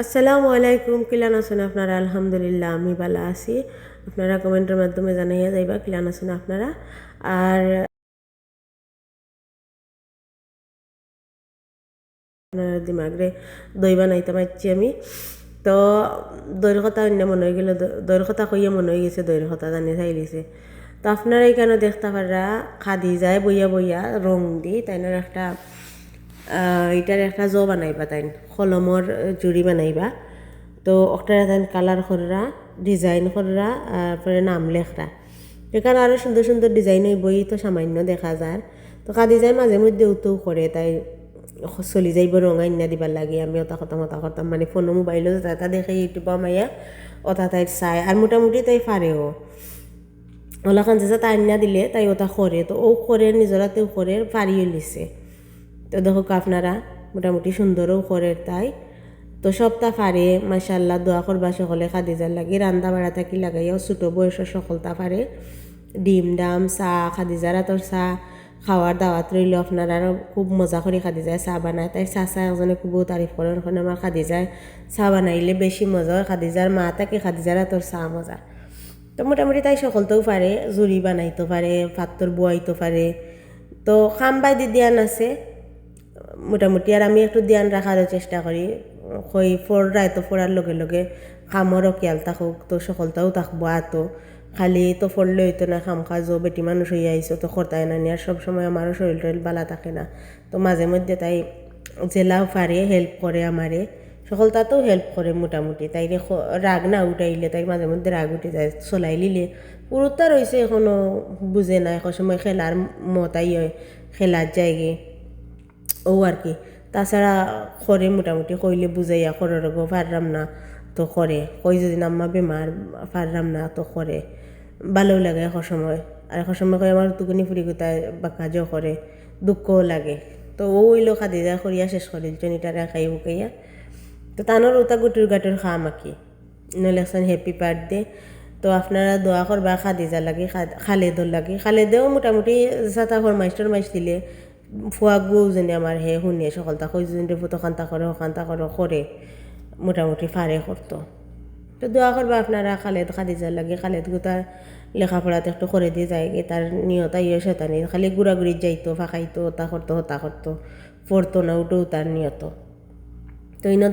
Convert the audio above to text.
আসসালামু আলাইকুম, কিলান আছেন আপনারা? আলহামদুলিল্লাহ আমি ভালো আছি। আপনারা কমেন্টের মাধ্যমে জানাইয়া যাইবা কিলান আছেন আপনারা। আর আপনার দিমাগরে দই বানাইতে পারছি আমি। তো দইয়ের কথা অন্য মনে হয়ে গেল, দইয়ের কথা কইয়া মনে হয়ে গেছে, দইয়ের কথা জানি চাই দিছে। তো আপনারা এখানে দেখতে পারা খাদি যায় বইয়া বইয়া রং দি তাইনার একটা এটার একটা বানাইবা, তাই কলমর জুড়ি বানাইবা। তো ওটার তাই কালার কররা, ডিজাইন কররা, তারপরে নাম লেখরা। এখানে আরও সুন্দর সুন্দর ডিজাইন ওই বই তো সামান্য দেখা যায়। তো কাদি যায় মাঝে মধ্যে উতেও করে, তাই চলি যাইব রঙা ইন্না দিবার লাগে। আমি ওটা করতাম মানে ফোন মোবাইলও তা দেখে ইউটিউব মাইয়া ওটা তাই চাই। আর মোটামুটি তাই পারেও ওলাখান যে তাই আন্না দিলে তাই ওটা করে। তো ও করে নিজরাতেও করে পারিও লিছে। তো দেখো আপনারা মোটামুটি সুন্দরও করে তাই। তো সবটা পারে মাশাআল্লাহ, দোয়া করবা সকলে খাদিজার লাগে। রান্না বাড়া থাকি লাগাইয়াও ছোটো বয়সের সকলটা পারে। ডিম ডাম চাহ, খাদিজারা তোর চাহ খাওয়ার দাওয়াত রইল। আপনারা খুব মজা করে খাদিজায় চাহ বানায়, তাই চাহ একজনে খুব তারিফ করেন। ওখানে আমার খাদিজায় চাহ বানাইলে বেশি মজা হয়। খাদিজার মা তাকে খাদিজারা তোর চাহ মজা। তো মোটামুটি তাই সকলতেও পারে, জুড়ি বানাইতে পারে, পাত্তর বোয়াইতে পারে। তো খাম্বাই দিয়ান আছে মোটামুটি। আর আমি একটু ধ্যান রাখারও চেষ্টা করি, কই ফোড়ায় তো ফোড়ার লগে লগে খামরও খেয়াল থাকুক। তো সকলটাও থাকবো এত খালি তো ফোড়লে হইতো না। খাম খাজো বেটি মানুষ হইয়া আইসো তো খরতায় না নিয়ে। আর সবসময় আমারও শরীর টরীর বালা থাকে না। তো মাঝে মধ্যে তাই জেলাও পারে হেল্প করে আমারে, সকলটাতেও হেল্প করে মোটামুটি। তাই রাগ না উঠাইলে তাই মাঝে মধ্যে রাগ উঠে যায়। চলাই লিলে পুরুত্বা রয়েছে এখনও বুঝে না। এখন সময় খেলার মতাই হয়, খেলার জায়গায় ও আর কি। তাছাড়া করে মোটামুটি কইলে বুঝাইয়া করে গো পারলাম না তো করে, কই যদি আম্মা বেমার পারলাম না তো করে। ভালোও লাগে এখন সময়। আর এখন সময় কই আমার তুকুনি ফুরি কোথায় বা কাজও করে, দুঃখও লাগে। তো ও ওইলো খাদি যা করিয়া শেষ করিল চনিটারে খাই বুকাইয়া। তো তানোর ওটা গুটুর গাটুর খাম আঁকি লেখছেন হ্যাপি বার্থডে। তো আপনারা দোয়া করবা খাদিজা লাগে, খালেদর লাগে। খালেদেও মোটামুটি সাতা ফরমাইশ দিলে ফুয়া বউ যেন আমার হে শুনিয়ে সকলটা কই যদি ফুটো খান্তা করে করে মোটামুটি ফারে করতো। তো দোয়া করবা আপনারা খাদিজার লাগে। খালেদ তার লেখাপড়াতে একটু করে দিয়ে যায়, তার নিয়তা ইয়ে শতানি খালি ঘুরাঘুরি যাইতো, ফাঁকাইতো, হতা করতো পড়তো না, উঠেও তার নিয়ত। তো ইনো